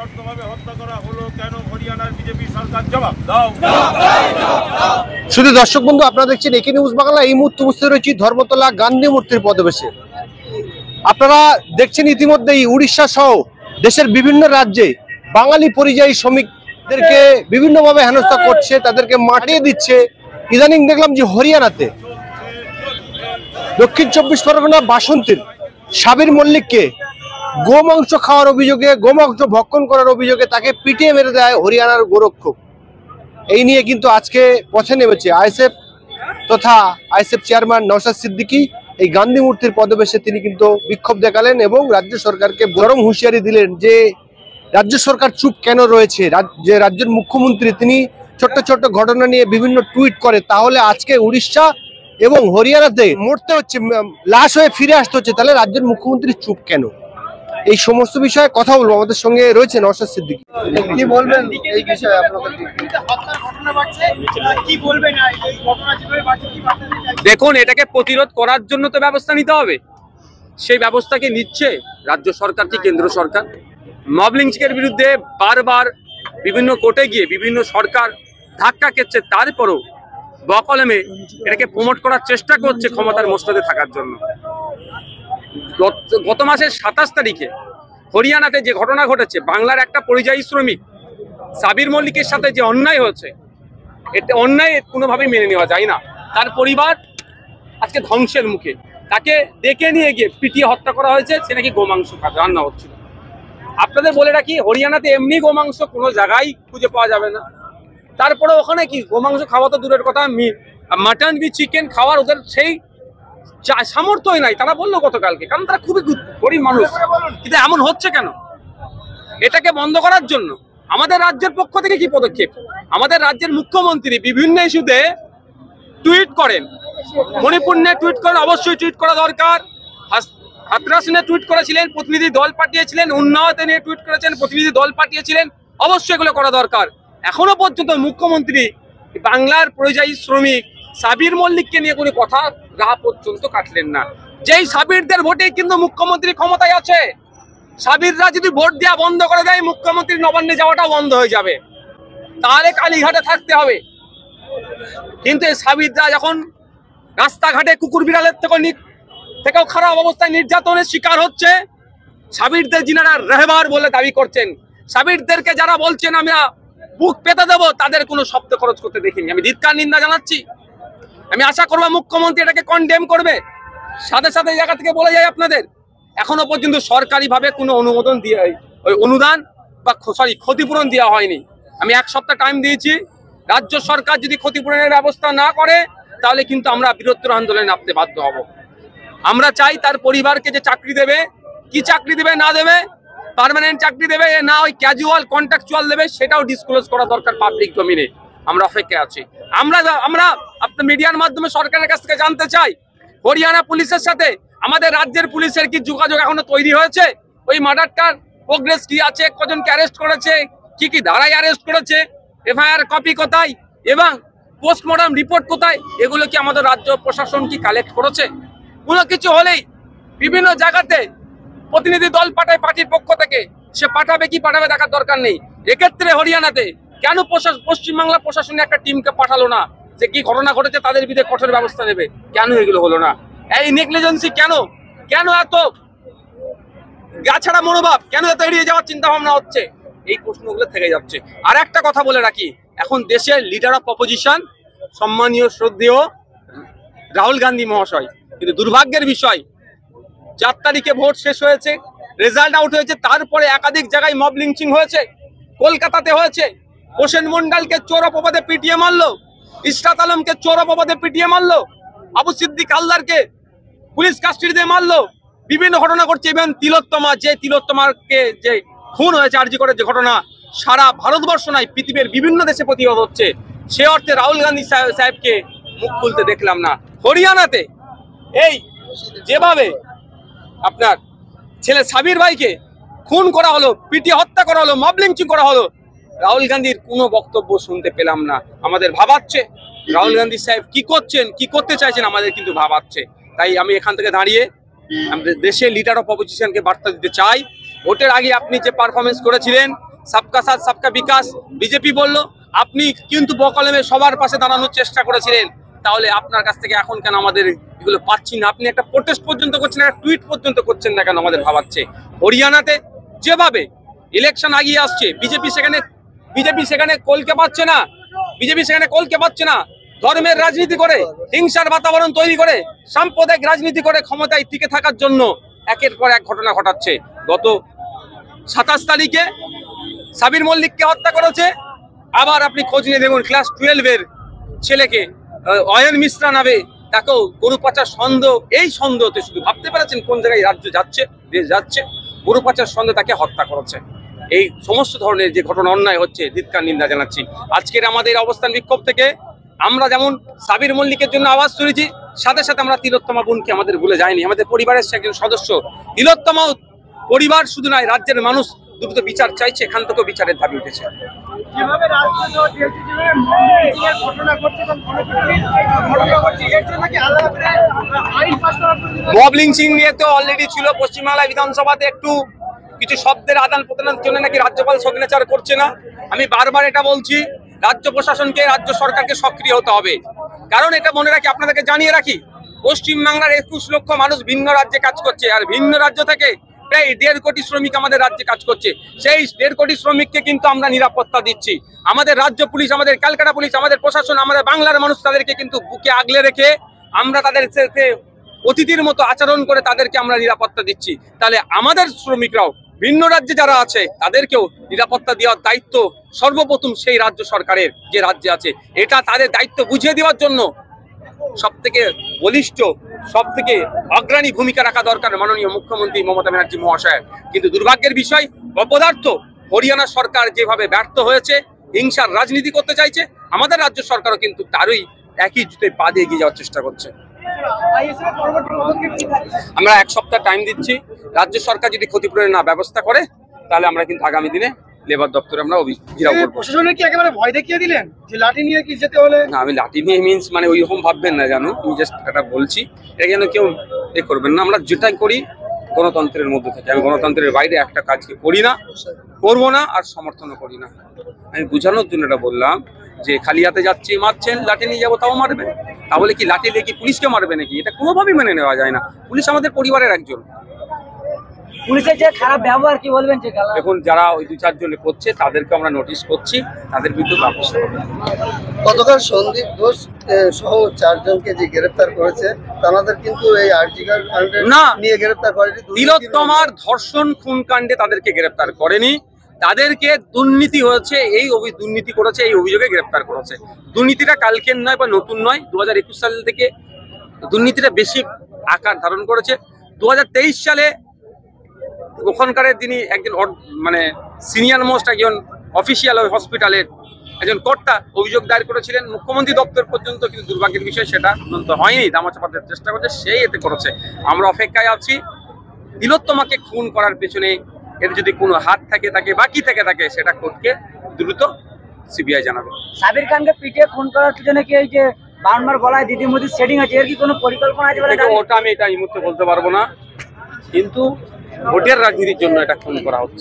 নৃশংসভাবে হত্যা করা হলো কেন? হরিয়ানার বিজেপি সরকার জবাব দাও। শুধু দর্শক বন্ধু, আপনারা দেখছেন একে নিউজ বাংলা। এই মুহূর্তে উপস্থিত রয়েছি ধর্মতলা গান্ধী মূর্তির পদবেশে। আপনারা দেখছেন ইতিমধ্যেই উড়িষ্যা সহ দেশের বিভিন্ন রাজ্যে বাঙালি পরিযায়ী শ্রমিকদেরকে বিভিন্নভাবে হেনস্থা করছে, তাদেরকে মারিয়ে দিচ্ছে। ইদানিং দেখলাম যে হরিয়ানাতে দক্ষিণ 24 পরগনা বাসন্তীর সাবির মল্লিককে গোমাংস খাওয়ার অভিযোগে, গোমাংস ভক্ষণ করার অভিযোগে তাকে পিটিয়ে মেরে দেয় হরিয়ানার গোরক্ষক। এই নিয়ে কিন্তু আজকে পথে নেমেছে আইএসএফ তথা আইএসএফ চেয়ারম্যান নওশাদ সিদ্দিকী। এই গান্ধী মূর্তির পদবেশে তিনি কিন্তু বিক্ষোভ দেখালেন এবং রাজ্য সরকারকে গরম হুঁশিয়ারি দিলেন যে রাজ্য সরকার চুপ কেন রয়েছে। যে রাজ্যের মুখ্যমন্ত্রী তিনি ছোট্ট ছোট্ট ঘটনা নিয়ে বিভিন্ন টুইট করে, তাহলে আজকে উড়িষ্যা এবং হরিয়ানাতে মরতে হচ্ছে, লাশ হয়ে ফিরে আসতে হচ্ছে, তাহলে রাজ্যের মুখ্যমন্ত্রী চুপ কেন? এই সমস্ত বিষয়ে কথা বলবো। আমাদের সঙ্গে রয়েছে নওশাদ সিদ্দিকী। কি বলবেন এই বিষয়ে? দেখুন, এটাকে প্রতিরোধ করার জন্য তো ব্যবস্থা নিতে হবে। সেই ব্যবস্থাকে নিচ্ছে রাজ্য সরকার কি কেন্দ্র সরকার? মব লিঞ্চিংয়ের বিরুদ্ধে বারবার বিভিন্ন কোর্টে গিয়ে বিভিন্ন সরকার ধাক্কা খেচ্ছে, তারপরও বকলমে এটাকে প্রমোট করার চেষ্টা করছে ক্ষমতার মসনদে থাকার জন্য। গত মাসের 27 তারিখে হরিয়ানাতে যে ঘটনা ঘটেছে, বাংলার একটা পরিযায়ী শ্রমিক সাবির মল্লিকের সাথে যে অন্যায় হয়েছে, এটা অন্যায় কোনোভাবেই মেনে নেওয়া যায় না। তার পরিবার আজকে ধ্বংসের মুখে। তাকে ডেকে নিয়ে গিয়ে পিটিয়ে হত্যা করা হয়েছে। সে নাকি গোমাংস রান্না হচ্ছিল। আপনাদের বলে রাখি, হরিয়ানাতে এমনি গোমাংস কোনো জায়গায় খুঁজে পাওয়া যাবে না। তারপরে ওখানে কি গোমাংস খাওয়া তো দূরের কথা, মাটন বি চিকেন খাওয়ার ওদের সেই সামর্থ্যই নাই। তারা বললো গতকালকে, কারণ তারা খুবই গরিব মানুষ। কিন্তু এমন হচ্ছে কেন? এটাকে বন্ধ করার জন্য আমাদের রাজ্যের পক্ষ থেকে কি পদক্ষেপ? আমাদের রাজ্যের মুখ্যমন্ত্রী বিভিন্ন ইস্যুতে টুইট করেন। মণিপুর নিয়ে টুইট করেন, অবশ্যই টুইট করা দরকার। হাতরাস নিয়ে টুইট করেছিলেন, প্রতিনিধি দল পাঠিয়েছিলেন। উন্নয়তে নিয়ে টুইট করেছেন, প্রতিনিধি দল পাঠিয়েছিলেন। অবশ্যই এগুলো করা দরকার। এখনো পর্যন্ত মুখ্যমন্ত্রী বাংলার পরিযায়ী শ্রমিক সাবির মল্লিককে নিয়ে কোনো কথা রাহ পর্যন্ত কাটলেন না। যেই সাবিরদের ভোটে কিন্তু মুখ্যমন্ত্রী ক্ষমতায় আছে। সাবিররা যদি ভোট দেওয়া বন্ধ করে দেয়, মুখ্যমন্ত্রী নবান্নে যাওয়াটা বন্ধ হয়ে যাবে, তাহলে কালীঘাটে থাকতে হবে। কিন্তু এই সাবিররা যখন রাস্তাঘাটে কুকুর বিড়ালের থেকেও খারাপ অবস্থায় নির্যাতনের শিকার হচ্ছে, সাবিরদের যিনারা রেহবার বলে দাবি করছেন, সাবিরদেরকে যারা বলছেন আমরা বুক পেতে দেবো, তাদের কোনো শব্দ খরচ করতে দেখিনি। আমি ধিক্কার নিন্দা জানাচ্ছি। আমি আশা করবো মুখ্যমন্ত্রী এটাকে কন্ডেম করবে। সাথে সাথে এই জায়গা থেকে বলে যায়, আপনাদের এখনো পর্যন্ত সরকারিভাবে কোনো অনুমোদন দিয়ে ওই অনুদান বা ক্ষতিপূরণ দেওয়া হয়নি। আমি 1 সপ্তাহ টাইম দিয়েছি। রাজ্য সরকার যদি ক্ষতিপূরণের ব্যবস্থা না করে, তাহলে কিন্তু আমরা বৃহত্তর আন্দোলনে নামতে বাধ্য হব। আমরা চাই তার পরিবারকে যে চাকরি দেবে, কি চাকরি দেবে না দেবে, পার্মানেন্ট চাকরি দেবে না ওই ক্যাজুয়াল কন্ট্রাকচুয়াল দেবে, সেটাও ডিসক্লোজ করা দরকার পাবলিক ডোমিনে। আমরা অপেক্ষায় আছি। আমরা আপনার মিডিয়ার মাধ্যমে সরকারের কাছ থেকে জানতে চাই, হরিয়ানা পুলিশের সাথে আমাদের রাজ্যের পুলিশের কি যোগাযোগ এখনো তৈরি হয়েছে? ওই মার্ডারটার প্রোগ্রেস কি আছে? কজনকে অ্যারেস্ট করেছে? কি কি ধারায় অ্যারেস্ট করেছে? এফআইআর কপি কোথায় এবং পোস্টমর্টম রিপোর্ট কোথায়? এগুলো কি আমাদের রাজ্য প্রশাসন কি কালেক্ট করেছে? কোনো কিছু হলেই বিভিন্ন জায়গাতে প্রতিনিধি দল পাঠায় পার্টির পক্ষ থেকে, সে পাঠাবে কি পাঠাবে দেখার দরকার নেই। এক্ষেত্রে হরিয়ানাতে কেন পশ্চিমবাংলা প্রশাসনে একটা টিমকে পাঠালো না, যে কি ঘটনা ঘটেছে তাদের বিরুদ্ধে কঠোর ব্যবস্থা নেবে? কেন এগুলো হলো না? এই নেগলিজেন্সি কেন? কেন এত গাছাড়া মনোভাব? কেন এত এড়িয়ে যাওয়ার চিন্তা ভাবনা হচ্ছে? এই প্রশ্নগুলো থেকে যাচ্ছে। আর একটা কথা বলে রাখি, এখন দেশের লিডার অফ অপোজিশন সম্মানীয় শ্রদ্ধেয় রাহুল গান্ধী মহাশয়, কিন্তু দুর্ভাগ্যের বিষয় 4 তারিখে ভোট শেষ হয়েছে, রেজাল্ট আউট হয়েছে, তারপরে একাধিক জায়গায় মব লিঞ্চিং হয়েছে। কলকাতাতে হয়েছে, হোসেন মন্ডলকে চোর অপবাদে পিটিয়ে মারলো, ইশরাত আলমকে চোর অপবাদে পিটিয়ে মারলো, আবু সিদ্দিক হালদারকে পুলিশ কাস্টডিতে মারলো। বিভিন্ন ঘটনা ঘটছে। ইভেন তিলোত্তমাকে যে খুন হয়েছে আরজি করে, যে ঘটনা সারা ভারতবর্ষ নয় পৃথিবীর বিভিন্ন দেশে প্রতিবাদ হচ্ছে। সে অর্থে রাহুল গান্ধী সাহেবকে মুখ খুলতে দেখলাম না। হরিয়ানাতে এই যেভাবে আপনার ছেলে সাবির ভাইকে খুন করা হলো, পিটিয়ে হত্যা করা হলো, মব লিঞ্চিং করা হলো, রাহুল গান্ধীর কোনো বক্তব্য শুনতে পেলাম না। আমাদের ভাবাচ্ছে রাহুল গান্ধী সাহেব কি করছেন, কি করতে চাইছেন, আমাদের কিন্তু ভাবাচ্ছে। তাই আমি এখান থেকে দাঁড়িয়ে আমাদের দেশের লিডার অফ অপোজিশনকে বার্তা দিতে চাই, ভোটের আগে আপনি যে পারফরমেন্স করেছিলেন, সবকা সাথ সবকা বিকাশ বিজেপি বললো, আপনি কিন্তু বকলমে সবার পাশে দাঁড়ানোর চেষ্টা করেছিলেন, তাহলে আপনার কাছ থেকে এখন কেন আমাদের এগুলো পাচ্ছি না? আপনি একটা প্রোটেস্ট পর্যন্ত করছেন, একটা টুইট পর্যন্ত করছেন না কেন? আমাদের ভাবাচ্ছে হরিয়ানাতে যেভাবে ইলেকশন আগিয়ে আসছে, বিজেপি সেখানে কলকে পাচ্ছে না, ধর্মের রাজনীতি করে, হিংসার বাতাবরণ তৈরি করে, সাম্প্রদায়িক রাজনীতি করে ক্ষমতায় টিকে থাকার জন্য একের পর এক ঘটনা ঘটাচ্ছে। গত 27 তারিখে সাবির মল্লিককে হত্যা করেছে। আবার আপনি খোঁজ নিয়ে দেখুন, ক্লাস 12-এর ছেলেকে অয়ন মিশ্রা নামে, তাকেও গরু পাচার সন্দেহ, এই সন্দেহতে শুধু ভাবতে পেরেছেন কোন জায়গায় রাজ্য যাচ্ছে, দেশ যাচ্ছে, গরু পাচার সন্দেহে তাকে হত্যা করেছে। এই সমস্ত ধরনের যে ঘটনা অন্যায় হচ্ছে, ধিক্কার নিন্দা জানাচ্ছি। আজকের আমাদের অবস্থান বিক্ষোভ থেকে আমরা যেমন সাবির মল্লিকের জন্য আওয়াজ তুলেছি, সাথে সাথে আমরা তিলোত্তমা বোনকে আমাদের ভুলে যায়নি, আমাদের পরিবারের সে একজন সদস্য। তিলোত্তমা পরিবার শুধু নয়, রাজ্যের মানুষ দ্রুত বিচার চাইছে, এখান থেকেও বিচারের দাবি উঠেছে। মব লিঞ্চিং নিয়ে তো অলরেডি ছিল, পশ্চিমবাংলা বিধানসভাতে একটু কিছু শব্দের আদান প্রদানের জন্য নাকি রাজ্যপাল সিগনেচার করছে না। আমি বারবার এটা বলছি, রাজ্য প্রশাসনকে, রাজ্য সরকারকে সক্রিয় হতে হবে। কারণ এটা মনে রাখি, আপনাদেরকে জানিয়ে রাখি, পশ্চিমবাংলার 21 লক্ষ মানুষ ভিন্ন রাজ্যে কাজ করছে, আর ভিন্ন রাজ্য থেকে প্রায় 1.5 কোটি শ্রমিক আমাদের রাজ্যে কাজ করছে। সেই 1.5 কোটি শ্রমিককে কিন্তু আমরা নিরাপত্তা দিচ্ছি। আমাদের রাজ্য পুলিশ, আমাদের ক্যালকাটা পুলিশ, আমাদের প্রশাসন, আমাদের বাংলার মানুষ তাদেরকে কিন্তু বুকে আগলে রেখে আমরা তাদের সাথে অতিথির মতো আচরণ করে তাদেরকে আমরা নিরাপত্তা দিচ্ছি। তাহলে আমাদের শ্রমিকরাও ভিন্ন রাজ্যে যারা আছে তাদেরকেও নিরাপত্তা দেওয়ার দায়িত্ব সর্বপ্রথম সেই রাজ্য সরকারের, যে রাজ্যে আছে। এটা তাদের দায়িত্ব বুঝিয়ে দেওয়ার জন্য সবথেকে বলিষ্ঠ, সবথেকে অগ্রণী ভূমিকা রাখা দরকার মাননীয় মুখ্যমন্ত্রী মমতা ব্যানার্জি মহাশয়ের। কিন্তু দুর্ভাগ্যের বিষয়, অপদার্থ হরিয়ানা সরকার যেভাবে ব্যর্থ হয়েছে, হিংসার রাজনীতি করতে চাইছে, আমাদের রাজ্য সরকারও কিন্তু তারই একই জুতোয় পা দিয়ে এগিয়ে যাওয়ার চেষ্টা করছে। আমরা 1 সপ্তাহ টাইম দিচ্ছি, রাজ্য সরকার যদি ক্ষতিপূরণের না ব্যবস্থা করে, তাহলে আমরা কিন্তু আগামী দিনে লেবার দপ্তরে আমরা ঘেরাও করব। প্রশাসনের কি একেবারে ভয় দেখিয়ে দিলেন যে লাঠি নিয়ে কি যেতে হলে? না, আমি লাঠি নিয়ে মিন্স মানে ওইরকম ভাববেন না, জানো, আমি জাস্ট এটা বলছি, এটা যেন কেউ এ করবেন না। আমরা যেটাই করি গণতন্ত্রের মধ্যে থেকে, আমি গণতন্ত্রের বাইরে একটা কাজকে করি না, করবো না, আর সমর্থনও করি না। আমি বোঝানোর জন্য এটা বললাম যে খালি হাতে যাচ্ছি, মারছেন, লাঠি নিয়ে যাবো তাও মারবেন, তাহলে কি লাঠি দিয়ে কি পুলিশকে মারবে নাকি? এটা কোনোভাবেই মেনে নেওয়া যায় না। পুলিশ আমাদের পরিবারের একজন। পুলিশের যে খারাপ ব্যবহার কি বলবেন? দেখুন, যারা ওই 2-4 জনে করছে তাদেরকে আমরা নোটিশ করছি, তাদের বিরুদ্ধে ব্যবস্থা হবে। গতকাল সন্দীপ ঘোষ সহ 4 জনকে যে গ্রেফতার করেছে, তাদের কিন্তু এই আরজিকার কাণ্ডে নিয়ে গ্রেফতার করেনি। তিলোত্তমার ধর্ষণ খুন কাণ্ডে তাদেরকে গ্রেফতার করেনি, তাদেরকে দুর্নীতি হয়েছে, এই দুর্নীতি করেছে এই অভিযোগে গ্রেফতার করেছে। দুর্নীতিটা কালকের নয় বা নতুন নয়, 2021 সাল থেকে দুর্নীতিটা বেশি আকার ধারণ করেছে। 2023 সালে ওখানকার যিনি একজন মানে সিনিয়র মোস্ট একজন অফিসিয়াল ওই হসপিটালের একজন কর্তা অভিযোগ দায়ের করেছিলেন মুখ্যমন্ত্রী দপ্তর পর্যন্ত, কিন্তু দুর্ভাগ্যের বিষয় সেটা তদন্ত হয়নি, দামাচাপাতের চেষ্টা করছে, সেই এতে করেছে। আমরা অপেক্ষায় আছি, তিলোত্তমাকে খুন করার পেছনে এর যদি কোনো হাত থাকে, তাকে বাকি থাকে, সেটা কোর্টকে দ্রুত সিবিআই জানাবে। সাবির খানকে পিটিয়ে খুন করার পিছনে কি এই যে বারবার গলায় দিদি মোদি সেটিং আছে, এর কি কোনো পরিকল্পনা আছে বলে? ওটা আমি এটা এই মুহূর্তে বলতে পারবো না, কিন্তু ভোটের রাজনীতির জন্য এটা খুন করা হচ্ছে।